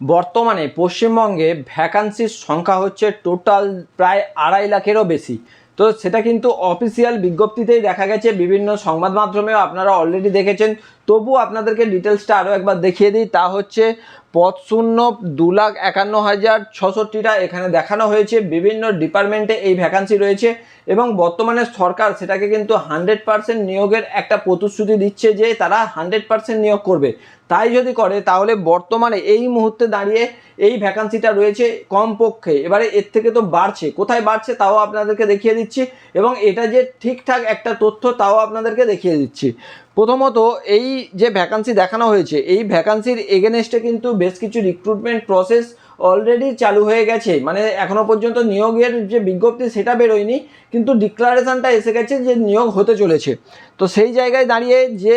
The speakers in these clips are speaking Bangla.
বর্তমানে পশ্চিমবঙ্গে ভ্যাকান্সির সংখ্যা হচ্ছে টোটাল প্রায় 2.5 লাখেরও বেশি। তো সেটা কিন্তু অফিসিয়াল বিজ্ঞপ্তিতেই দেখা গেছে, বিভিন্ন সংবাদ মাধ্যমেও আপনারা অলরেডি দেখেছেন। তবু আপনাদেরকে ডিটেলসটা আরও একবার দেখিয়ে দিই। তা হচ্ছে পদ শূন্য 2,51,066টা এখানে দেখানো হয়েছে। বিভিন্ন ডিপার্টমেন্টে এই ভ্যাকান্সি রয়েছে এবং বর্তমানে সরকার সেটাকে কিন্তু 100% নিয়োগের একটা প্রতিশ্রুতি দিচ্ছে যে তারা 100% নিয়োগ করবে। তাই যদি করে তাহলে বর্তমানে এই মুহূর্তে দাঁড়িয়ে এই ভ্যাকান্সিটা রয়েছে কমপক্ষে, এবারে এর থেকে তো বাড়ছে, কোথায় বাড়ছে তাও আপনাদেরকে দেখিয়ে দিচ্ছি এবং এটা যে ঠিকঠাক একটা তথ্য তাও আপনাদেরকে দেখিয়ে দিচ্ছি। প্রথমত এই যে ভ্যাকান্সি দেখানো হয়েছে, এই ভ্যাকান্সির এগেনস্টে কিন্তু বেশ কিছু রিক্রুটমেন্ট প্রসেস অলরেডি চালু হয়ে গেছে। মানে এখনও পর্যন্ত নিয়োগের যে বিজ্ঞপ্তি সেটা বেরোয়নি, কিন্তু ডিক্লারেশনটা এসে গেছে যে নিয়োগ হতে চলেছে। তো সেই জায়গায় দাঁড়িয়ে যে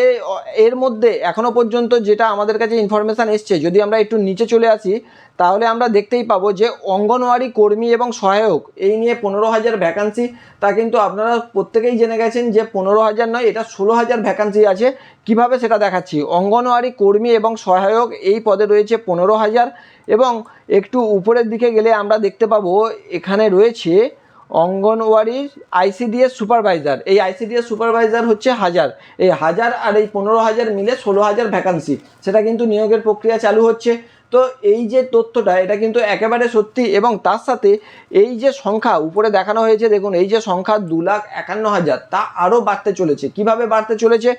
এর মধ্যে এখনও পর্যন্ত যেটা আমাদের কাছে ইনফরমেশান এসছে, যদি আমরা একটু নিচে চলে আসি তাহলে আমরা দেখতেই পাবো যে অঙ্গনওয়াড়ি কর্মী এবং সহায়ক এই নিয়ে 15,000 ভ্যাকান্সি। তা কিন্তু আপনারা প্রত্যেকেই জেনে গেছেন যে 15,000 নয়, এটা 16,000 ভ্যাকান্সি আছে। কিভাবে সেটা দেখাচ্ছি। অঙ্গনওয়াড়ি কর্মী এবং সহায়ক এই পদে রয়েছে 15,000 এবং একটু উপরের দিকে গেলে আমরা দেখতে পাবো এখানে রয়েছে অঙ্গনওয়াড়ির আইসিডিএস সুপারভাইজার। এই আইসিডিএস সুপারভাইজার হচ্ছে 1000। এই 1000 আর এই 15,000 মিলে 16,000 ভ্যাকান্সি, সেটা কিন্তু নিয়োগের প্রক্রিয়া চালু হচ্ছে। তো এই যে তথ্যটা এটা কিন্তু একেবারে সত্যি এবং তার সাথে এই যে সংখ্যা উপরে দেখানো হয়েছে, দেখুন এই যে সংখ্যা 2,51,000 তা আরও বাড়তে চলেছে। কিভাবে বাড়তে চলেছে?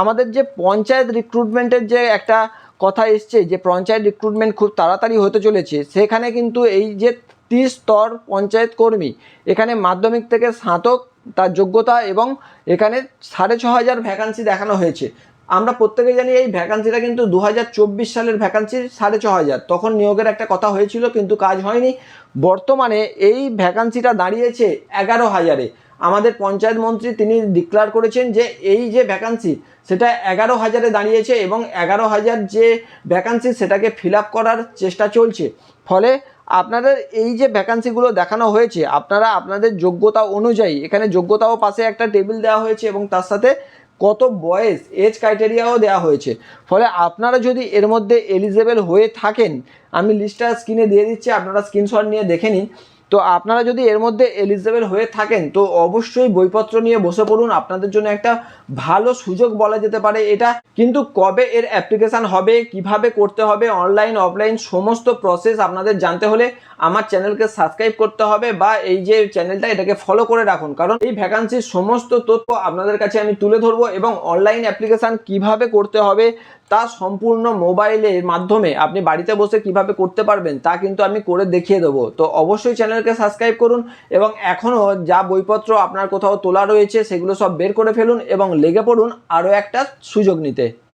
আমাদের যে পঞ্চায়েত রিক্রুটমেন্টের যে একটা কথা এসছে যে পঞ্চায়েত রিক্রুটমেন্ট খুব তাড়াতাড়ি হতে চলেছে, সেখানে কিন্তু এই যে 30 স্তর পঞ্চায়েত কর্মী, এখানে মাধ্যমিক থেকে স্নাতক তার যোগ্যতা এবং এখানে 6,500 ভ্যাকান্সি দেখানো হয়েছে। আমরা প্রত্যেকে জানি এই ভ্যাকান্সিটা কিন্তু 2024 সালের ভ্যাকান্সি 6,500, তখন নিয়োগের একটা কথা হয়েছিল কিন্তু কাজ হয়নি। বর্তমানে এই ভ্যাকান্সিটা দাঁড়িয়েছে 11,000-এ। আমাদের পঞ্চায়েত মন্ত্রী তিনি ডিক্লেয়ার করেছেন যে এই যে ভ্যাকান্সি সেটা 11,000-এ দাঁড়িয়েছে এবং 11,000 যে ভ্যাকান্সি সেটাকে ফিল আপ করার চেষ্টা চলছে। ফলে আপনাদের এই যে ভ্যাকান্সিগুলো দেখানো হয়েছে, আপনারা আপনাদের যোগ্যতা অনুযায়ী, এখানে যোগ্যতাও পাশে একটা টেবিল দেওয়া হয়েছে এবং তার সাথে কত বয়স এজ ক্রাইটেরিয়াও দেওয়া হয়েছে। ফলে আপনারা যদি এর মধ্যে এলিজেবল হয়ে থাকেন, আমি লিস্টটা স্ক্রিনে দিয়ে দিচ্ছি, আপনারা স্ক্রিনশট নিয়ে দেখে নিন। তো আপনারা যদি এর মধ্যে এলিজেবল হয়ে থাকেন তো অবশ্যই বইপত্র নিয়ে বসে পড়ুন, আপনাদের জন্য একটা ভালো সুযোগ বলা যেতে পারে এটা। কিন্তু কবে এর অ্যাপ্লিকেশান হবে, কিভাবে করতে হবে, অনলাইন অফলাইন সমস্ত প্রসেস আপনাদের জানতে হলে আমার চ্যানেলকে সাবস্ক্রাইব করতে হবে বা এই যে চ্যানেলটা এটাকে ফলো করে রাখুন, কারণ এই ভ্যাকান্সির সমস্ত তথ্য আপনাদের কাছে আমি তুলে ধরবো এবং অনলাইন অ্যাপ্লিকেশান কিভাবে করতে হবে তা সম্পূর্ণ মোবাইলের মাধ্যমে আপনি বাড়িতে বসে কিভাবে করতে পারবেন তা কিন্তু আমি করে দেখিয়ে দেবো। তো অবশ্যই চ্যানেলকে সাবস্ক্রাইব করুন এবং এখনও যা বইপত্র আপনার কোথাও তোলা রয়েছে সেগুলো সব বের করে ফেলুন এবং লেগে পড়ুন আরও একটা সুযোগ নিতে।